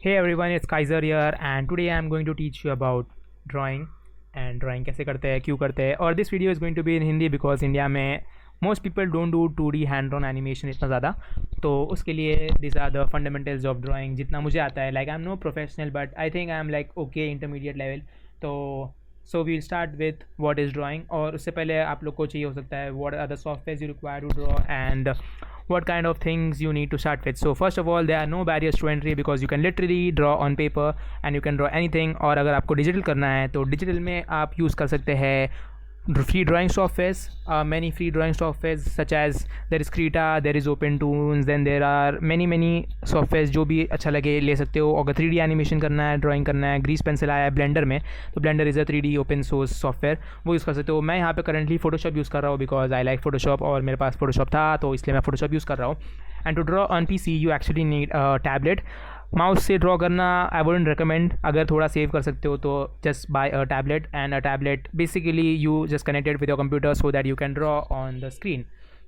Hey everyone, it's Kaiser here and today I'm going to teach you about drawing and drawing कैसे करते हैं क्यों करते हैं और this video is going to be in Hindi because India में most people don't do 2D hand on animation इतना ज़्यादा तो उसके लिए these are the fundamentals of drawing जितना मुझे आता है like I'm no professional but I think I'm like okay intermediate level तो so we'll start with what is drawing और उससे पहले आप लोग को चाहिए हो सकता है what are the softwares you require to draw and what kind of things you need to start with. So first of all there are no barriers to entry because you can literally draw on paper and you can draw anything और अगर आपको digital करना है तो digital में आप use कर सकते हैं free drawing softwares, many free drawing softwares such as there is Krita, there is OpenToons, then there are many softwares जो भी अच्छा लगे ले सकते हो. अगर 3D एनिमेशन करना है ड्राइंग करना है ग्रीस पेंसिल आया है ब्लेंडर में तो blender is a 3D open source software वो यूज़ कर सकते हो. मैं यहाँ पे करंटली फोटोशॉप यूज़ कर रहा हूँ बिकॉज आई लाइक फोटोशॉप और मेरे पास फोटोशॉप था तो इसलिए मैं फोटोशॉप यूज़ कर रहा हूँ. And to draw on PC you actually need tablet. Mouse से ड्रॉ करना आई वुडंट रिकमेंड. अगर थोड़ा सेव कर सकते हो तो just by a tablet and a tablet basically you just connected with your computer so that you can draw on the screen.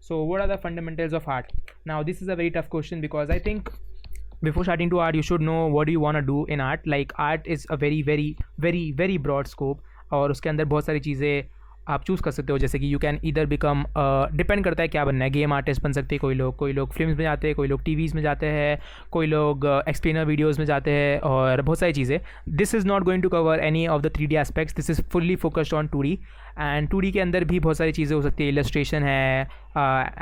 So what are the fundamentals of art? Now this is a very tough question because I think before starting to art you should know what do you want to do in art. Like art is a very broad scope और उसके अंदर बहुत सारी चीज़ें आप choose कर सकते हो जैसे कि यू कैन इधर बिकम डिपेंड करता है क्या बनना है. गेम आर्टिस्ट बन सकते हैं कोई लोग फिल्म्स में जाते हैं, कोई लोग टीवीज़ में जाते हैं, कोई लोग एक्सप्लेनर वीडियोज़ में जाते हैं और बहुत सारी चीज़ें. This is not going to cover any of the 3D aspects. This is fully focused on 2D and 2D के अंदर भी बहुत सारी चीज़ें हो सकती है. इलस्ट्रेशन है,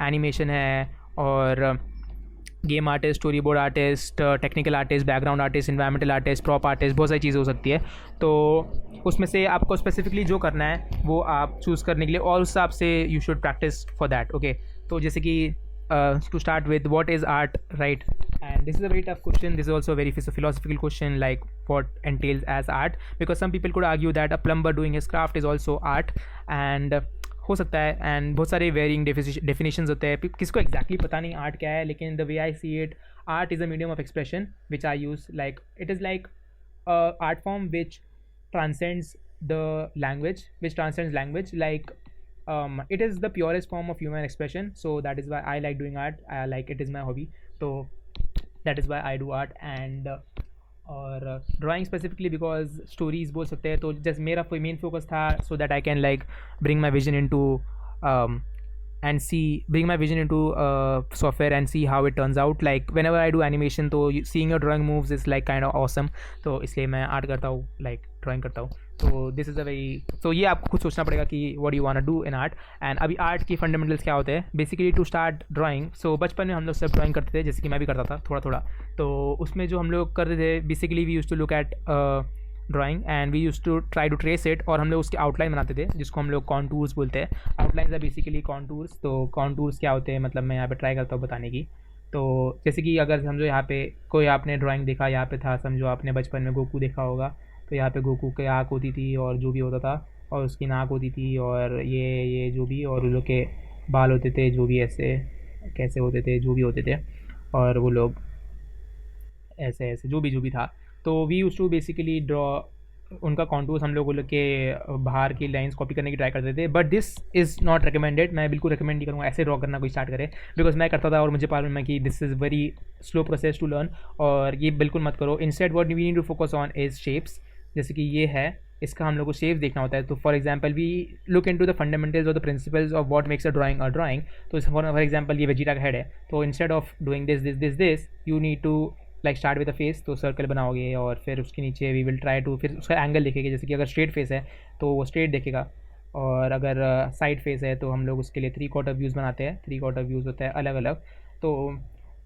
एनिमेशन है और game artist, story board artist, technical artist, background artist, environmental artist, prop artist, बहुत सारी चीज़ें हो सकती है. तो उसमें से आपको स्पेसिफिकली जो करना है वो आप चूज़ करने के लिए और उस हिसाब से you should practice for that. Okay तो जैसे कि to start with what is art, right? And this is a very tough question. This is also very philosophical question like what entails as art because some people could argue that a plumber doing his craft is also art and हो सकता है. And बहुत सारे varying definitions होते हैं. किसको exactly पता नहीं आर्ट क्या है लेकिन the way I see it art is a medium of expression which I use like it is like art form which transcends the language like it is the purest form of human expression so that is why I like doing art. I like it is my hobby so that is why I do art and और drawing specifically because stories बोल सकते हैं तो just मेरा main focus था so that I can like bring my vision into and bring my vision into software and see how it turns out. Like whenever I do animation तो seeing your drawing moves is like kind of awesome तो इसलिए मैं art करता हूँ like drawing करता हूँ. तो this is a very तो ये आपको खुद सोचना पड़ेगा कि what do you want to do in art. And अभी आर्ट की फंडामेंटल्स क्या होते हैं बेसिकली टू स्टार्ट ड्राइंग. सो बचपन में हम लोग सब ड्राइंग करते थे जैसे कि मैं भी करता था थोड़ा तो उसमें जो हम लोग करते थे basically we use to look at drawing and we use to try to trace it और हम लोग उसके आउटलाइन बनाते थे जिसको हम लोग कॉन्टूर्स बोलते हैं. Outlines are basically contours. तो कॉन्टूर्स क्या होते हैं मतलब मैं यहाँ पे ट्राई करता हूँ बताने की. तो जैसे कि अगर समझो यहाँ पे कोई आपने ड्राइंग देखा यहाँ पे था समझो आपने बचपन में गोकू देखा होगा तो यहाँ पे गोकू की आँख होती थी और जो भी होता था और उसकी नाक होती थी और ये जो भी और उन लोग के बाल होते थे जो भी ऐसे कैसे होते थे जो भी होते थे और वो लोग ऐसे जो भी था. तो we use to basically draw उनका कॉन्टूर्स हम लोग के बाहर की लाइंस कॉपी करने की ट्राई करते थे but this is not recommended. मैं बिल्कुल रिकमेंड नहीं करूँगा ऐसे ड्रॉ करना कोई स्टार्ट करे बिकॉज मैं करता था और मुझे मालूम है कि this is very slow process to learn और ये बिल्कुल मत करो. Instead what we need to focus on is shapes. जैसे कि ये है इसका हम लोग को शेप्स देखना होता है. तो for example we look in to the fundamentals और the principles of what makes a drawing. तो फॉर एग्जाम्पल ये वेजिटा का हेड है तो instead of doing this you need to like start with the face. तो circle बनाओगे और फिर उसके नीचे वी विल ट्राई टू फिर उसका एंगल देखेंगे. जैसे कि अगर स्ट्रेट फेस है तो वो स्ट्रेट देखेगा और अगर साइड फेस है तो हम लोग उसके लिए 3/4 व्यूज़ बनाते हैं. 3/4 व्यूज़ होता है अलग अलग. तो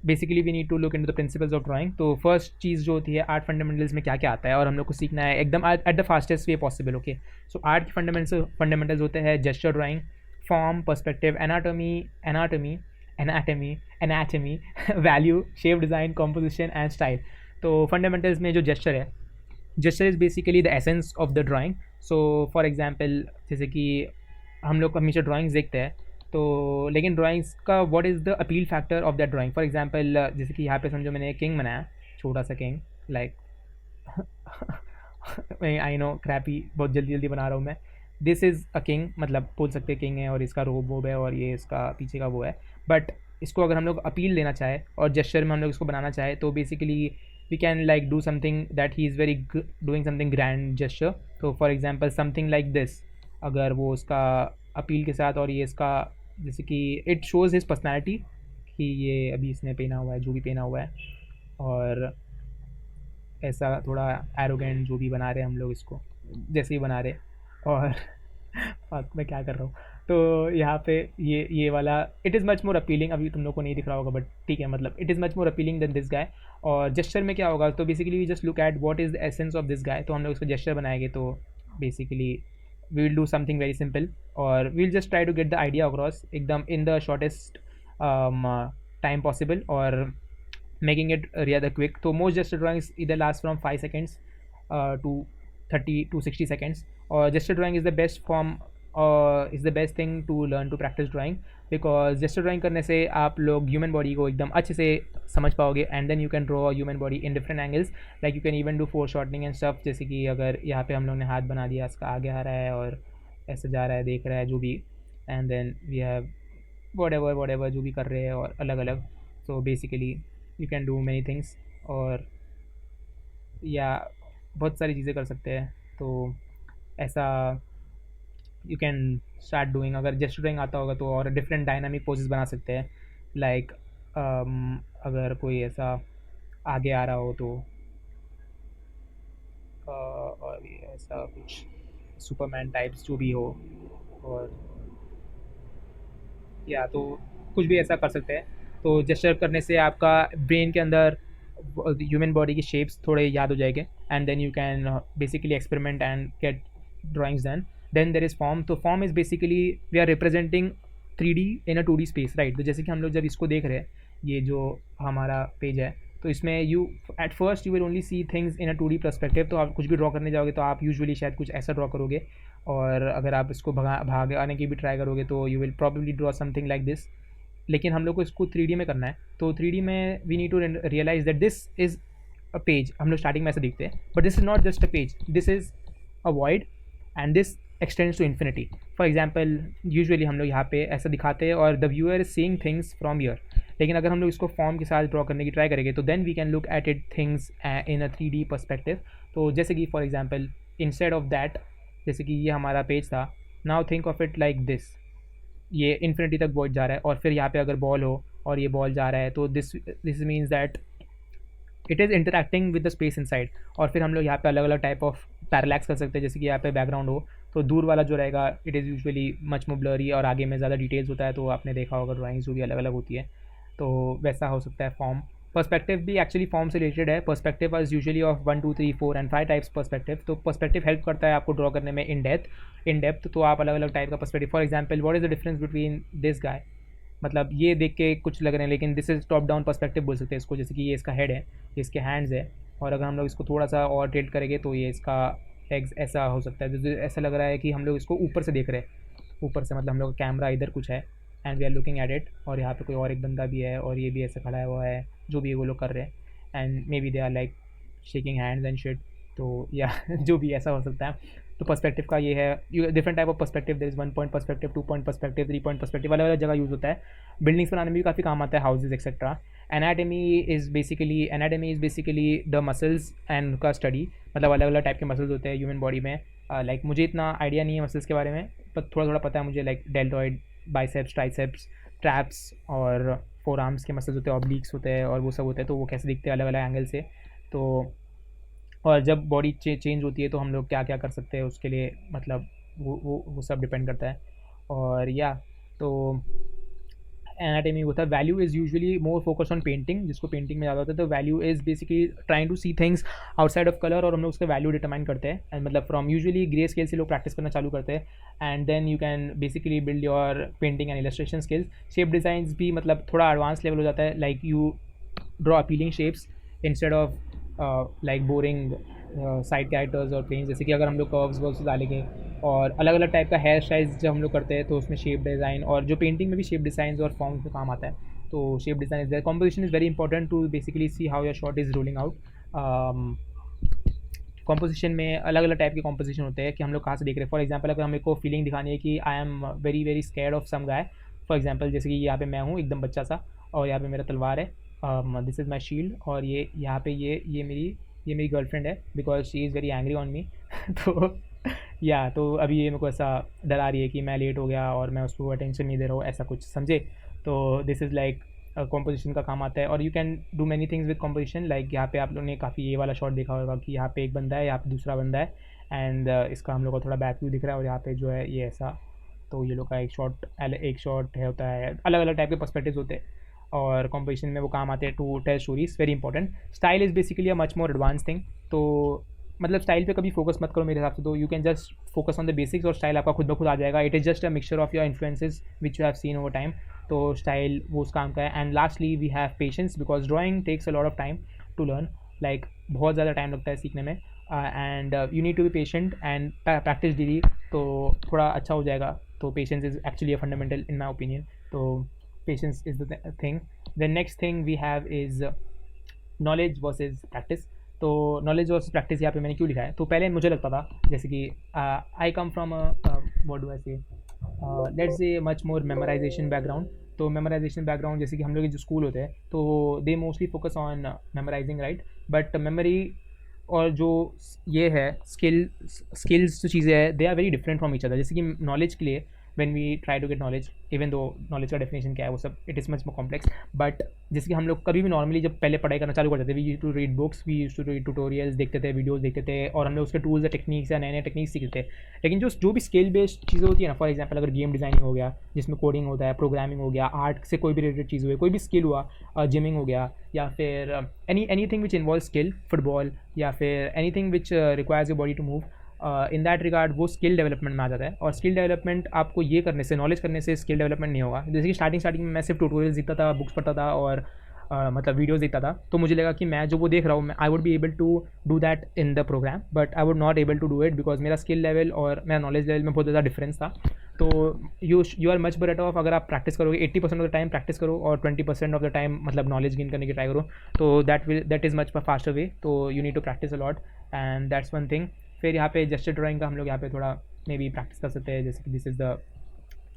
basically we need to look into the principles of drawing. तो फर्स्ट चीज़ जो होती है आर्ट फंडामेंटल्स में क्या क्या आता है और हम लोग को सीखना है एकदम at the fastest way possible. Okay so art की फंडामेंटल्स होते हैं gesture drawing, form, perspective, anatomy value, shape design, composition and style. तो फंडामेंटल्स में जो जेस्चर है gesture is basically the essence of the drawing. So for example जैसे कि हम लोग हमेशा ड्राइंग्स देखते हैं तो लेकिन ड्राइंग्स का what is the appeal factor of that drawing. For example जैसे कि यहाँ पे समझो मैंने किंग बनाया छोटा सा king like I know crappy बहुत जल्दी बना रहा हूँ मैं. दिस इज़ अ किंग मतलब बोल सकते किंग है और इसका रोब वोब है और ये इसका पीछे का वो है. बट इसको अगर हम लोग अपील लेना चाहे और जेस्चर में हम लोग इसको बनाना चाहे तो basically we can like do something that he is very doing something grand gesture. तो for example something like this, अगर वो उसका अपील के साथ और ये इसका जैसे कि इट शोज़ हिज पर्सनैलिटी कि ये अभी इसने पहना हुआ है जो भी पहना हुआ है, और ऐसा थोड़ा एरोगेंट जो भी बना रहे हैं हम लोग इसको, जैसे ही बना रहे और बात मैं क्या कर रहा हूँ। तो यहाँ पे ये वाला it is much more appealing, अभी तुम लोग को नहीं दिख रहा होगा बट ठीक है, मतलब it is much more appealing than this guy. और जेस्चर में क्या होगा, तो basically we just look at what is the essence of this guy, तो हम लोग उसको जेस्चर बनाएंगे। तो basically we will do something very simple और we will just try to get the idea across एकदम in the shortest time possible और making it rather quick. So most gesture drawings either last from 5 seconds to 30 to 60 seconds. Or gesture drawing is the best form is the best thing to learn to practice drawing, because gesture drawing करने से आप लोग human body को एकदम अच्छे से समझ पाओगे, and then you can draw human body in different angles, like you can even do foreshortening and stuff। जैसे कि अगर यहाँ पे हम लोग ने हाथ बना दिया, इसका आगे आ रहा है और ऐसे जा रहा है, देख रहा है जो भी, and then we have whatever जो भी कर रहे हैं और अलग अलग। So basically you can do many things और या बहुत सारी चीज़ें कर सकते हैं। तो ऐसा यू कैन स्टार्ट डूइंग। अगर जेस्चर ड्राइंग आता होगा तो और डिफरेंट डायनामिक पोजेस बना सकते हैं, लाइक अगर कोई ऐसा आगे आ रहा हो तो और ऐसा कुछ सुपरमैन टाइप्स जो भी हो, और या तो कुछ भी ऐसा कर सकते हैं। तो जेस्चर करने से आपका ब्रेन के अंदर ह्यूमन बॉडी की शेप्स थोड़े याद हो जाएंगे, and then you can basically experiment and get drawings done. Then there is form. तो form is basically we are representing 3D in a 2D space, right. तो जैसे कि हम लोग जब इसको देख रहे हैं, ये जो हमारा पेज है, तो इसमें you at first you will only see things in a 2D perspective. तो आप कुछ भी ड्रॉ करने जाओगे तो आप यूजुअली शायद कुछ ऐसा ड्रॉ करोगे, और अगर आप इसको भाग आने की भी ट्राई करोगे तो you will probably draw something like this. लेकिन हम लोग को इसको 3D में करना है, तो 3D में we need to realize that this is a page. हम लोग स्टार्टिंग में ऐसे दिखते हैं, but this is not just a page, this is a void and this extends to infinity. For example usually हम लोग यहाँ पे ऐसा दिखाते हैं और the viewer is seeing things from here, लेकिन अगर हम लोग इसको फॉर्म के साथ ड्रॉ करने की ट्राई करेंगे तो then we can look at it things in a 3D perspective. तो जैसे कि for example instead of that, जैसे कि ये हमारा पेज था, now think of it like this, ये इन्फिनिटी तक वॉइड जा रहा है, और फिर यहाँ पे अगर बॉल हो और ये बॉल जा रहा है, तो this means that it is interacting with the space inside. और फिर हम लोग यहाँ पे अलग अलग टाइप ऑफ पैरालैक्स कर सकते हैं, जैसे कि यहाँ पे बैकग्राउंड हो तो दूर वाला जो रहेगा it is usually much more blurry और आगे में ज़्यादा डिटेल्स होता है। तो आपने देखा होगा ड्राइंग्स जो भी अलग अलग होती है, तो वैसा हो सकता है फॉर्म। पर्सपेक्टिव भी एक्चुअली फॉर्म से रिलेटेड है। Perspective is usually of 1 2 3 4 and 5 types perspective. तो पर्सपेक्टिव हेल्प करता है आपको ड्रॉ करने में इन डेप्थ। तो आप अलग अलग टाइप का perspective, for example what is the difference between this guy, मतलब ये देख के कुछ लग रहे हैं लेकिन this is top down perspective बोल सकते हैं इसको। जैसे कि ये इसका हेड है, ये इसके हैंड्स है, और अगर हम लोग इसको थोड़ा सा और टिल्ट करेंगे तो ये इसका एग्स ऐसा हो सकता है। तो ऐसा लग रहा है कि हम लोग इसको ऊपर से देख रहे हैं, ऊपर से मतलब हम लोग का कैमरा इधर कुछ है and we are looking at it, और यहाँ पे कोई और एक बंदा भी है और ये भी ऐसे खड़ा हुआ है, जो भी वो लोग कर रहे हैं, and maybe they are like shaking hands and shit. तो या जो भी ऐसा हो सकता है। तो पर्सपेक्टिव का ये है, different type of perspective, there is 1 point perspective, 2 point perspective, 3 point perspective, अलग अलग जगह यूज़ होता है। बिल्डिंग्स बनाने में भी काफ़ी काम आता है, houses etcetera. Anatomy is basically the muscles and का स्टडी, मतलब अलग अलग टाइप के मसल्स होते हैं ह्यूमन बॉडी में। लाइक मुझे इतना आइडिया नहीं है मसल्स के बारे में, पर थोड़ा थोड़ा पता है मुझे, like deltoid, biceps, triceps, traps और फोर आर्म्स के मसल्स होते हैं, ऑब्लिक्स होते हैं और वो सब होते हैं। तो वो कैसे दिखते हैं अलग अलग एंगल से। तो और जब बॉडी चेंज होती है तो हम लोग क्या क्या कर सकते हैं उसके लिए, मतलब वो सब डिपेंड करता है। और या तो एनाटमी होता है। Value is usually more focus on painting, जिसको पेंटिंग में ज़्यादा होता है। तो value is basically trying to see things outside of colour, और हम लोग उसका वैल्यू डिटरमाइन करते हैं। एंड मतलब फ्रॉम यूजुअली ग्रे स्केल से लोग प्रैक्टिस करना चालू करते हैं, and then you can basically build your painting and illustration skills. Shape designs भी मतलब थोड़ा एडवांस लेवल हो जाता है, like you draw appealing shapes instead of like boring side characters और प्लेन्स। जैसे कि अगर हम लोग कर्व्स वर्व्स डालेंगे और अलग अलग टाइप का हेयर स्टाइल्स जब हम लोग करते हैं तो उसमें शेप डिज़ाइन, और जो पेंटिंग में भी शेप डिज़ाइन और फॉर्म्स में काम आता है। तो shape design is there. Composition is very important to basically see how your shot is rolling out. Composition में अलग अलग टाइप के कॉम्पोजिशन होते हैं कि हम लोग कहाँ से देख रहे हैं। फॉर एग्जाम्पल अगर हमें को फीलिंग दिखानी है कि I am very very scared of some guy, for example जैसे कि यहाँ पे मैं हूँ एकदम बच्चा सा और यहाँ पे मेरा तलवार है, दिस इज़ माई शील्ड, और ये यहाँ पे ये मेरी गर्लफ्रेंड है because she is very angry on me. तो या तो अभी ये मेरे को ऐसा डरा रही है कि मैं लेट हो गया और मैं उसको अटेंशन नहीं दे रहा हूँ, ऐसा कुछ समझे। तो दिस इज़ लाइक कॉम्पोजिशन का काम आता है, और you can do many things with composition. Like यहाँ पे आप लोगों ने काफ़ी ये वाला शॉट देखा होगा कि यहाँ पे एक बंदा है, यहाँ पे दूसरा बंदा है, एंड इसका हम लोग को थोड़ा बैक व्यू दिख रहा है, और यहाँ पे जो है ये ऐसा। तो ये लोग का एक शॉट है, होता है, अलग अलग टाइप के पर्सपेक्टिव्स होते हैं, और कॉम्पोजिशन में वो काम आते हैं to tell stories. Very important. Style is basically a much more advance thing. तो मतलब स्टाइल पे कभी फोकस मत करो मेरे हिसाब से, तो you can just focus on the basics और स्टाइल आपका खुद ब खुद आ जाएगा। It is just a mixture of your influences which you have seen over time. तो स्टाइल वो उस काम का है। And lastly we have patience, because drawing takes a lot of time to learn. Like बहुत ज़्यादा टाइम लगता है सीखने में, and you need to be patient and practice daily, तो थोड़ा अच्छा हो जाएगा। तो patience is actually a fundamental in my opinion. तो patience is the thing. The next thing we have is knowledge versus practice. तो नॉलेज वर्सेस प्रैक्टिस यहाँ पे मैंने क्यों लिखा है, तो पहले मुझे लगता था जैसे कि I come from what do I say, let's say much more memorisation background. तो मेमोराइजेशन बैकग्राउंड जैसे कि हम लोग के जो स्कूल होते हैं तो they mostly focus on memorising, right. But memory और जो ये है स्किल्स जो चीज़ें हैं, they are very different from each other. जैसे कि नॉलेज के लिए when we try to get knowledge, even though knowledge का definition क्या है वो सब, it is much more complex, but जैसे कि हम लोग कभी भी नॉर्मली जब पहले पढ़ाई करना चालू करते थे, we used to read books, we used to read tutorials, देखते थे, वीडियोस देखते थे, और हम लोग उसके टूल्स या टेक्निक्स या नए नए टेक्निक्स सीखते थे। लेकिन जो भी स्किल बेस्ड चीज़ें होती है ना, फॉर एग्जाम्पल अगर गेम डिज़ाइनिंग हो गया जिसमें कोडिंग होता है, प्रोग्रामिंग हो गया, आर्ट से कोई भी रिलेटेड चीज़ हुई, कोई भी स्किल हुआ, जिमिंग हो गया, या फिर anything which involve skill, football, या फिर anything which requires your body to move, in that regard वो स्किल डेवलपमेंट में आ जाता है। और स्किल डेवलपमेंट आपको ये करने से, नॉलेज करने से स्किल डेवलपमेंट नहीं होगा। जैसे कि स्टार्टिंग में मैं सिर्फ ट्यूटोरियल्स देखता था, बुक्स पढ़ता था, और मतलब वीडियोस देखता था, तो मुझे लगा कि मैं जो वो देख रहा हूँ, I would be able to do that in the program, but I would not able to do it because मेरा स्किल लेवल और मेरा नॉलेज लेवल में बहुत ज़्यादा डिफरेंस था। तो you are much better off अगर आप प्रैक्टिस करोगे, 80% ऑफ द टाइम प्रैक्टिस करो और 20% ऑफ द टाइम मतलब नॉलेज गेन करने की ट्राई करो, तो that is much faster way. तो you need to practice a lot, and that's one thing. फिर यहाँ पे जेस्चर ड्राइंग का हम लोग यहाँ पे थोड़ा मे बी प्रैक्टिस कर सकते हैं। जैसे कि दिस इज़ द,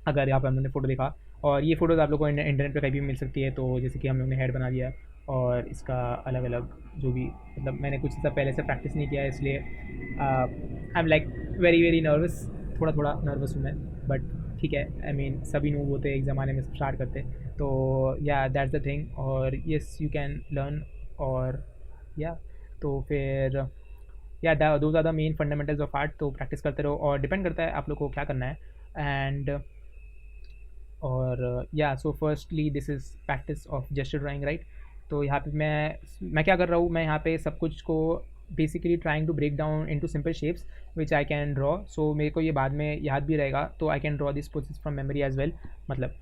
अगर यहाँ पे हम लोग ने फ़ोटो देखा, और ये फ़ोटोज़ आप लोग को इंटरनेट पे कहीं भी मिल सकती है। तो जैसे कि हम लोग ने हेड बना दिया, और इसका अलग अलग जो भी, मतलब मैंने कुछ ऐसा पहले से प्रैक्टिस नहीं किया है, इसलिए I am like very nervous, थोड़ा नर्वस हूँ मैं, बट ठीक है। आई मीन सभी नूब होते एक ज़माने में स्टार्ट करते, तो या दैट्स द थिंग। और येस यू कैन लर्न, और या तो फिर या those are the main fundamentals of art. तो प्रैक्टिस करते रहो, और डिपेंड करता है आप लोग को क्या करना है। एंड और या so firstly this is practice of gesture drawing, right. तो यहाँ पे मैं क्या कर रहा हूँ, मैं यहाँ पे सब कुछ को basically trying to break down into simple shapes which I can draw. So मेरे को ये बाद में याद भी रहेगा, तो I can draw this process from memory as well, मतलब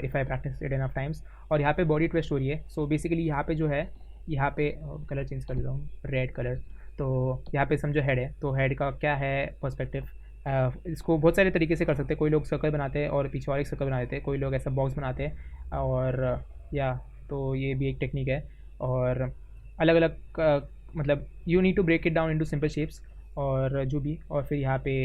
if I practice it enough times. और यहाँ पे बॉडी ट्विस्ट हो रही है। सो बेसिकली यहाँ पे जो है, यहाँ पे कलर चेंज कर देता हूँ, रेड कलर। तो यहाँ पे समझो हेड है, तो हेड का क्या है पर्सपेक्टिव, इसको बहुत सारे तरीके से कर सकते हैं। कोई लोग सर्कल बनाते हैं और पीछे और एक सर्कल बना देते हैं, कोई लोग ऐसा बॉक्स बनाते हैं, और या तो ये भी एक टेक्निक है। और अलग अलग मतलब you need to break it down into simple shapes, और जो भी। और फिर यहाँ पे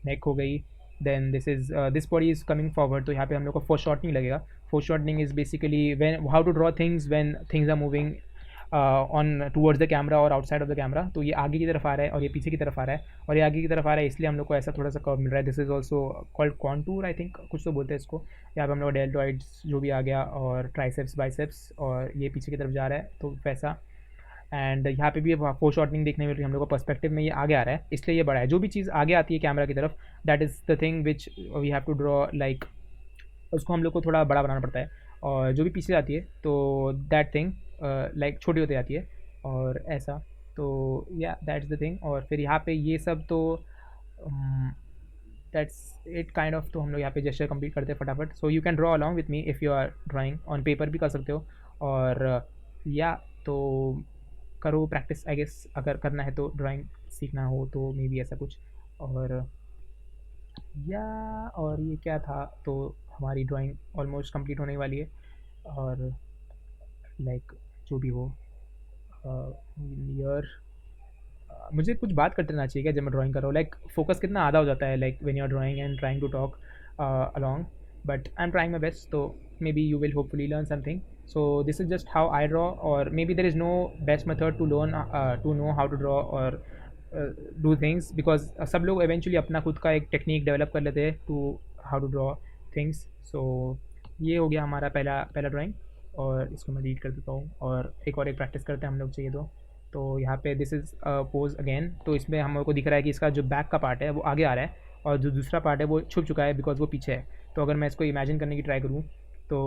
नेक हो गई, then this body is coming forward, तो यहाँ पे हम लोग को फोर शॉर्टनिंग लगेगा। Foreshortening is basically when how to draw things when things are moving on towards the camera और आउटसाइड ऑफ द कैमरा। तो ये आगे की तरफ आ रहा है और ये पीछे की तरफ आ रहा है, और ये आगे की तरफ आ रहा है, इसलिए हम लोग को ऐसा थोड़ा सा कर्व मिल रहा है। This is also called contour, I think कुछ तो बोलते हैं इसको। यहाँ पे हम लोग डेल्टॉइड्स जो भी आ गया, और ट्राइसेप्स बाइसेप्स, और ये पीछे की तरफ जा रहा है, तो वैसा। एंड यहाँ पे भी फोर शॉर्टनिंग देखने मिल रही है हम लोग को, पर्सपेक्टिव में ये आगे आ रहा है, इसलिए ये बड़ा है। जो भी चीज़ आगे आती है कैमरा की तरफ, that is the thing which we have to draw, like उसको हम लोग को थोड़ा बड़ा बनाना पड़ता है। और जो भी पीछे जाती है, तो दैट थिंग लाइक छोटी होती जाती है, और ऐसा। तो या दैट्स द थिंग। और फिर यहाँ पे ये सब तो दैट्स इट काइंड ऑफ। तो हम लोग यहाँ पे जेस्चर कंप्लीट करते हैं फटाफट। So you can draw along with me if you are drawing, on paper भी कर सकते हो। और या तो करो प्रैक्टिस, आई गेस अगर करना है तो, ड्राइंग सीखना हो तो मे बी ऐसा कुछ। और या और ये क्या था, तो हमारी ड्राइंग ऑलमोस्ट कंप्लीट होने वाली है। और लाइक जो भी हो, नियर मुझे कुछ बात करते रहना चाहिए क्या जब मैं ड्राइंग कर रहा हूँ, लाइक फोकस कितना आधा हो जाता है, like when you are drawing and trying to talk along, but I am trying my best. तो maybe you will hopefully learn something. So this is just how I draw, or maybe there is no best method to learn to know how to draw or do things, because सब लोग eventually अपना खुद का एक technique develop कर लेते हैं to how to draw things. So ये हो गया हमारा पहला पहला ड्राइंग, और इसको मैं डिलीट कर देता हूँ और एक प्रैक्टिस करते हैं हम लोग चाहिए तो यहाँ पे दिस इज़ पोज अगेन. तो इसमें हम लोग को दिख रहा है कि इसका जो बैक का पार्ट है वो आगे आ रहा है और जो दूसरा पार्ट है वो छुप चुका है बिकॉज वो पीछे है. तो अगर मैं इसको इमेजिन करने की ट्राई करूँ तो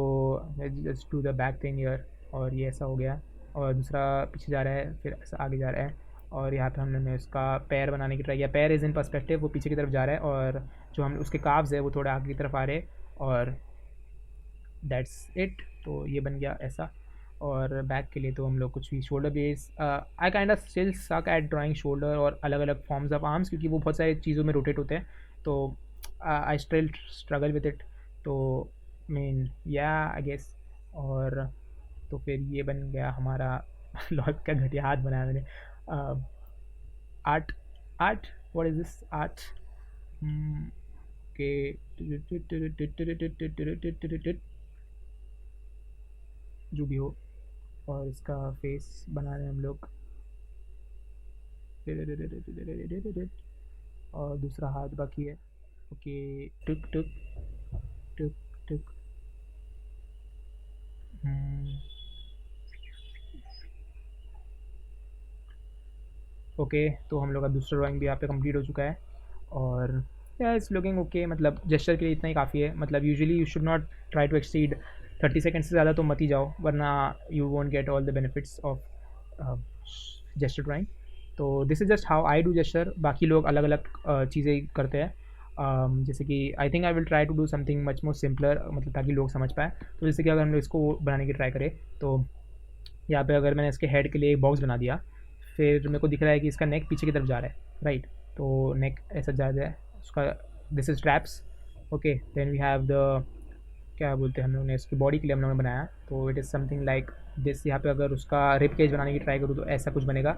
just do the back thing year, और ये ऐसा हो गया और दूसरा पीछे जा रहा है फिर ऐसा आगे जा रहा है. और यहाँ पे हमने उसका पैर बनाने की ट्राई किया. पैर इज़ इन पर्सपेक्टिव, वो पीछे की तरफ जा रहा है और जो हम उसके काव्स है वो थोड़ा आगे की तरफ आ रहे हैं, और दैट्स इट. तो ये बन गया ऐसा. और बैक के लिए तो हम लोग कुछ भी shoulder base, I kind of still suck at drawing shoulder और अलग अलग फॉर्म्स ऑफ आर्म्स, क्योंकि वो बहुत सारी चीज़ों में रोटेट होते हैं. तो I still struggle with it. तो मीन या आई गेस. और तो फिर ये बन गया हमारा लॉक का घटिया हाथ बनाया मैंने. Art art what is this art के जो भी हो. और इसका फेस बना रहे हैं हम लोग, और दूसरा हाथ बाकी है. ओके टुक टुक टुक टुक. ओके तो हम लोग का दूसरा ड्राइंग भी यहाँ पे कंप्लीट हो चुका है. और या इट्स लुकिंग ओके. मतलब जेस्चर के लिए इतना ही काफ़ी है. मतलब usually you should not try to exceed 30 second से ज़्यादा तो मत ही जाओ, वरना you won't get all the benefits of gesture drawing. तो this is just how I do gesture. बाकी लोग अलग अलग चीज़ें करते हैं. जैसे कि I think I will try to do something much more simpler, मतलब ताकि लोग समझ पाए. तो जैसे कि अगर हम लोग इसको बनाने की ट्राई करें तो यहाँ पे अगर मैंने इसके हेड के लिए एक बॉक्स बना दिया, फिर मेरे को दिख रहा है कि इसका नेक पीछे की तरफ जा रहा है, राइट. तो नेक ऐसा जा रहा है उसका. This is traps. Okay then we have the, क्या बोलते हैं हम लोग ने इसकी बॉडी के लिए हम लोगों ने बनाया. तो it is something like this. यहाँ पे अगर उसका रिप केज बनाने की ट्राई करूँ तो ऐसा कुछ बनेगा.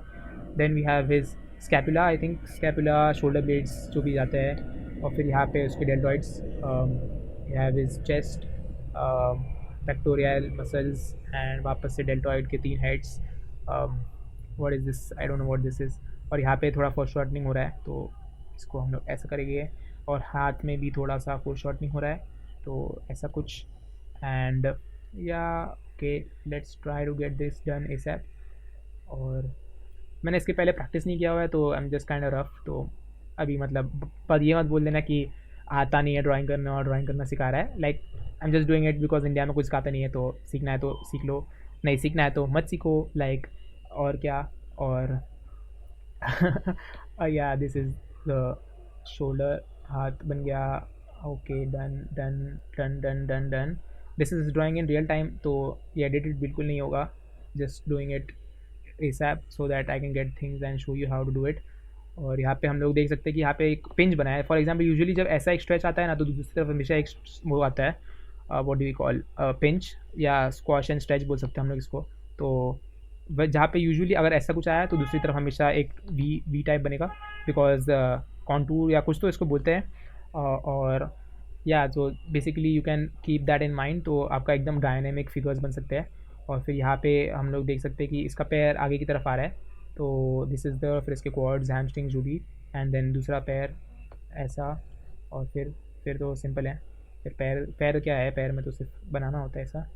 Then we have his scapula, I think scapula shoulder blades जो भी जाते हैं. और फिर यहाँ पे उसके deltoids, we have his chest, pectoral muscles, and वापस से डेल्टॉइड के 3 heads. What is this, I don't know what this is. और यहाँ पे थोड़ा फोरशॉर्टनिंग हो रहा है तो इसको हम लोग ऐसा करेंगे. और हाथ में भी थोड़ा सा फोरशॉर्टनिंग हो रहा है तो ऐसा कुछ. एंड या okay let's try to get this done ASAP. और मैंने इसके पहले प्रैक्टिस नहीं किया हुआ है तो I am just kind of rough. तो अभी मतलब पर ये मत बोल देना कि आता नहीं है ड्राइंग करना और ड्राइंग करना सिखा रहा है. Like I am just doing it because India में कुछ सिखाता नहीं है, तो सीखना है तो सीख लो, नहीं सीखना है तो मत सीखो. लाइक और क्या. और या दिस इज़ द शोल्डर, हाथ बन गया. Okay done done done done done done. This is drawing in real time, तो ये एडिटेड बिल्कुल नहीं होगा. Just doing it ASAP so that I can get things and show you how to do it. और यहाँ पे हम लोग देख सकते हैं कि यहाँ पे एक पिंच बना है. फॉर एग्जांपल यूजुअली जब ऐसा एक स्ट्रेच आता है ना तो दूसरी तरफ हमेशा एक वो आता है, what do we call pinch या स्क्वॉश एंड स्ट्रेच बोल सकते हैं हम लोग इसको. तो जहाँ पे यूजुअली अगर ऐसा कुछ आया तो दूसरी तरफ हमेशा एक वी टाइप बनेगा, बिकॉज कॉन्टूर या कुछ तो इसको बोलते हैं. और या तो basically you can keep that in mind, तो आपका एकदम डायनेमिक फिगर्स बन सकते हैं. और फिर यहाँ पे हम लोग देख सकते हैं कि इसका पैर आगे की तरफ आ रहा है तो दिस इज़ द, फिर इसके क्वाड्स हैमस्ट्रिंग जो भी, एंड देन दूसरा पैर ऐसा. और फिर तो सिंपल है. फिर पैर क्या है, पैर में तो सिर्फ बनाना होता है ऐसा.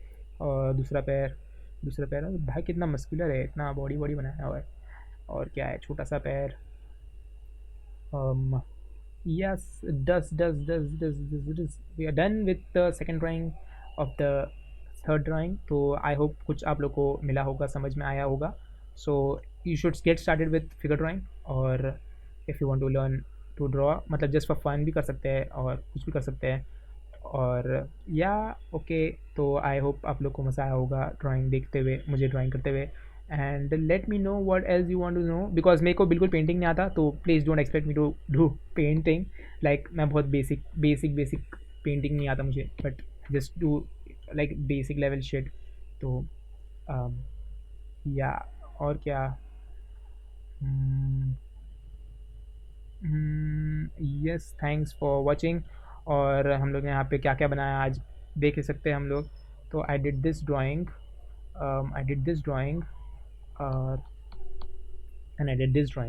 और दूसरा पैर भाई कितना मस्कुलर है, इतना बॉडी बनाया हुआ है. और क्या है, छोटा सा पैर. Yes does we are done with the second drawing of the third drawing. तो आई होप कुछ आप लोग को मिला होगा, समझ में आया होगा. So you should get started with figure drawing. और if you want to learn to draw, मतलब जस्ट फॉर फन भी कर सकते हैं और कुछ भी कर सकते हैं. और या ओके तो आई होप आप लोग को मज़ा आया होगा ड्राइंग देखते हुए, मुझे ड्राइंग करते हुए. And let me know what else you want to know, because मेरे को बिल्कुल पेंटिंग नहीं आता. तो please don't expect me to do painting. Like मैं बहुत बेसिक पेंटिंग नहीं आता मुझे, but just do like basic level shit. तो या और क्या. Yes thanks for watching. और हम लोग ने यहाँ पे क्या क्या बनाया आज देख सकते हैं हम लोग. तो I did this drawing, and I did this drawing,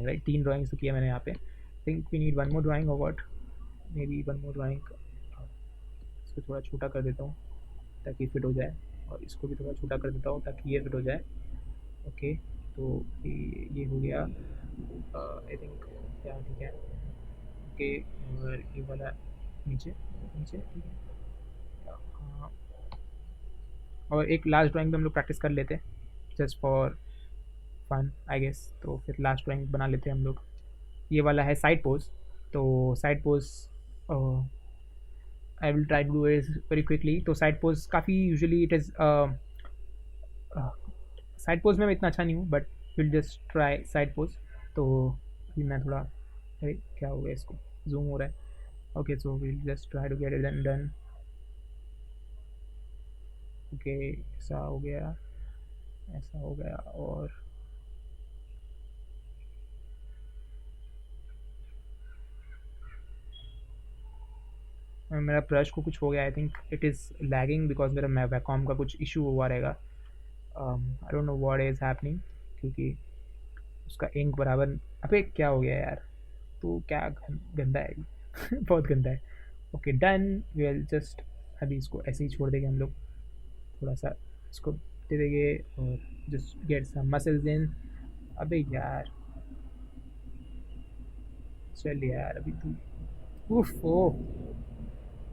right. 3 drawings तो किया मैंने यहाँ पे. Think we need one more drawing और what, maybe one more drawing. इसको थोड़ा छोटा कर देता हूँ ताकि फिट हो जाए, और इसको भी थोड़ा छोटा कर देता हूँ ताकि ये फिट हो जाए. ओके, तो ये हो गया. आई थिंक क्या ठीक है. ओके, और ये वाला नीचे नीचे ठीक है. हाँ, और एक लास्ट ड्राइंग पे हम लोग प्रैक्टिस कर लेते just for fun I guess. तो फिर लास्ट ड्राइंग बना लेते हैं हम लोग. ये वाला है साइड पोज. तो side pose I will try to do it very quickly. तो साइड पोज काफ़ी usually it is side pose में मैं इतना अच्छा नहीं हूँ, but will just try side pose. तो अभी मैं थोड़ा, अरे क्या हो गया, इसको जूम हो रहा है. Okay, so will just try to get it done. Okay, ऐसा हो गया, ऐसा हो गया. और मेरा ब्रश को कुछ हो गया. I think it is lagging because मेरा वैकॉम का कुछ इशू हुआ रहेगा. आई don't know what is happening, क्योंकि उसका इंक बराबर, अबे क्या हो गया यार. तो क्या गंदा है बहुत गंदा है. Okay done. विल जस्ट अभी इसको ऐसे ही छोड़ देंगे हम लोग. थोड़ा सा इसको दे देंगे और just get some muscles in. अबे यार चल यार, अभी तू उफ ओ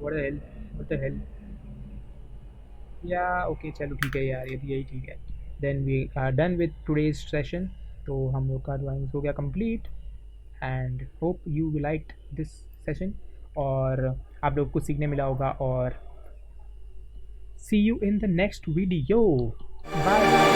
what the hell. Yeah okay चलो ठीक है यार, ये भी यही ठीक है. Then we are done with today's session. तो हम लोग का ड्राइंग हो गया complete, and hope you liked this session, और आप लोग को सीखने मिला होगा. और see you in the next video. Bye.